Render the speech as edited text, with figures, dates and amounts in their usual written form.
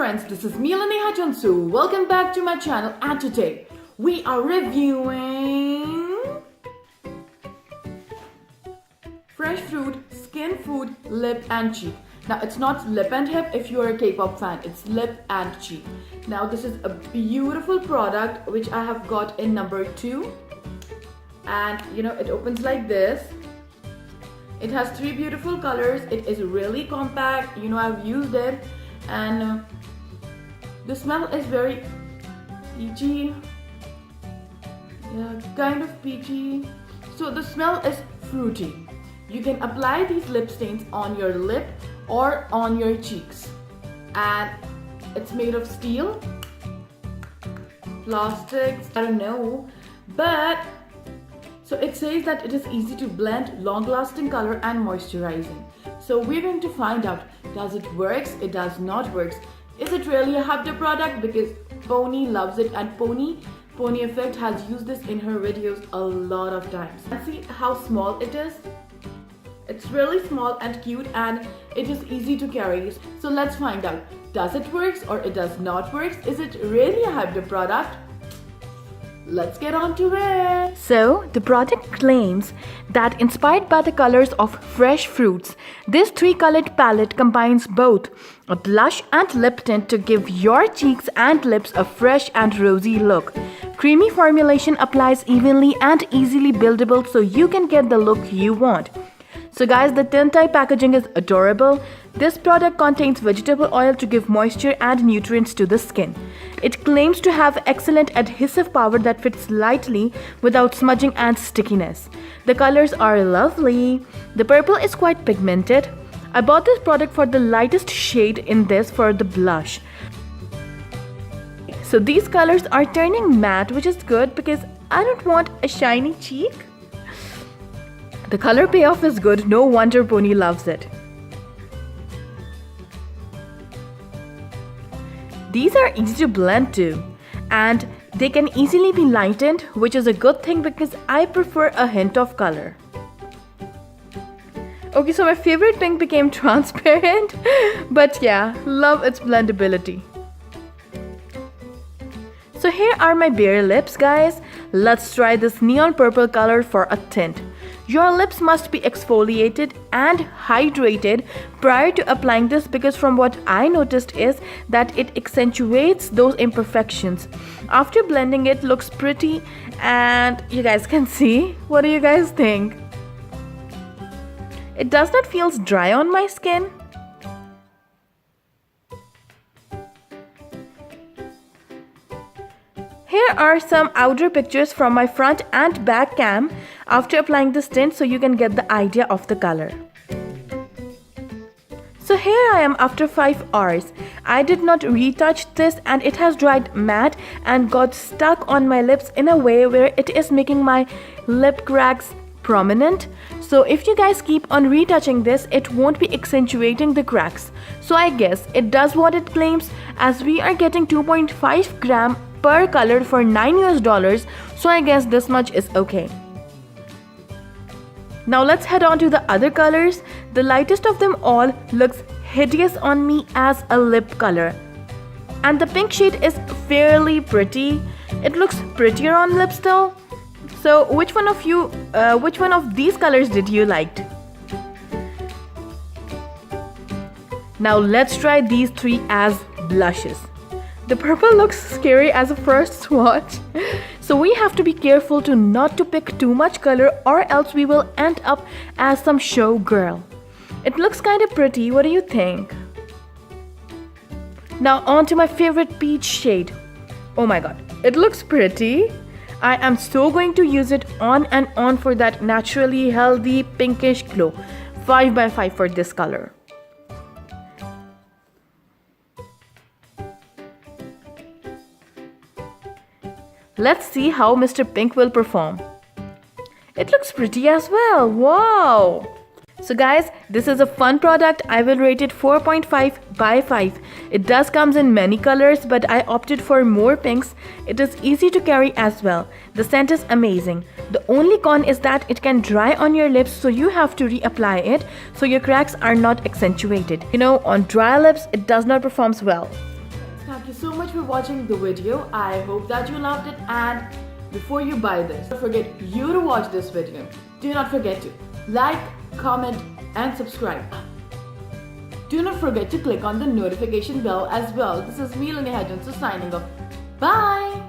friends, this is me Leneha Junsu. Welcome back to my channel, and today we are reviewing Fresh Fruit Skinfood Lip and Cheek. Now it's not lip and hip if you are a K-pop fan, it's lip and cheek. Now this is a beautiful product which I have got in number 2, and it opens like this. It has 3 beautiful colors. It is really compact. I've used it, and the smell is very peachy. Yeah, kind of peachy. So the smell is fruity. You can apply these lip stains on your lip or on your cheeks, and it's made of steel, plastics, I don't know, but so it says that it is easy to blend, long-lasting color and moisturizing. So we're going to find out, does it works? It does not works. Is it really a Habda product? Because Pony loves it, and Pony Effect has used this in her videos a lot of times. And see how small it is? It's really small and cute, and it is easy to carry. So let's find out, does it works or it does not works? Is it really a Habda product? Let's get on to it. So, the product claims that inspired by the colors of fresh fruits, this 3-colored palette combines both a blush and lip tint to give your cheeks and lips a fresh and rosy look. Creamy formulation applies evenly and easily buildable so you can get the look you want. So guys, the tint type packaging is adorable. This product contains vegetable oil to give moisture and nutrients to the skin. It claims to have excellent adhesive power that fits lightly without smudging and stickiness. The colors are lovely. The purple is quite pigmented. I bought this product for the lightest shade in this for the blush. So these colors are turning matte, which is good because I don't want a shiny cheek. The color payoff is good, no wonder Pony loves it. These are easy to blend too, and they can easily be lightened, which is a good thing because I prefer a hint of color. Okay, so my favorite pink became transparent, but yeah, love its blendability. So here are my bare lips, guys. Let's try this neon purple color for a tint. Your lips must be exfoliated and hydrated prior to applying this, because from what I noticed is that it accentuates those imperfections. After blending it looks pretty, and you guys can see. What do you guys think? It does not feel dry on my skin. Here are some outer pictures from my front and back cam after applying this tint so you can get the idea of the color. So here I am after 5 hours. I did not retouch this, and it has dried matte and got stuck on my lips in a way where it is making my lip cracks prominent. So if you guys keep on retouching this, it won't be accentuating the cracks. So I guess it does what it claims, as we are getting 2.5 gram per color for $9 US, so I guess this much is okay. Now let's head on to the other colors. The lightest of them all looks hideous on me as a lip color, and the pink shade is fairly pretty. It looks prettier on lips still. So which one of these colors did you like? Now let's try these 3 as blushes. The purple looks scary as a first swatch, so we have to be careful not to pick too much color, or else we will end up as some show girl. It looks kind of pretty. What do you think? Now on to my favorite peach shade. Oh my god, it looks pretty. I am so going to use it on and on for that naturally healthy pinkish glow. 5 by 5 for this color. Let's see how Mr. Pink will perform. It looks pretty as well. Wow! So guys, this is a fun product. I will rate it 4.5 by 5. It does comes in many colors, but I opted for more pinks. It is easy to carry as well. The scent is amazing. The only con is that it can dry on your lips, so you have to reapply it so your cracks are not accentuated. On dry lips, it does not perform well. you so much for watching the video. I hope that you loved it, and before you buy this, don't forget you to watch this video. Do not forget to like, comment and subscribe. Do not forget to click on the notification bell as well. This is me, Leneha Junsu, signing off. Bye!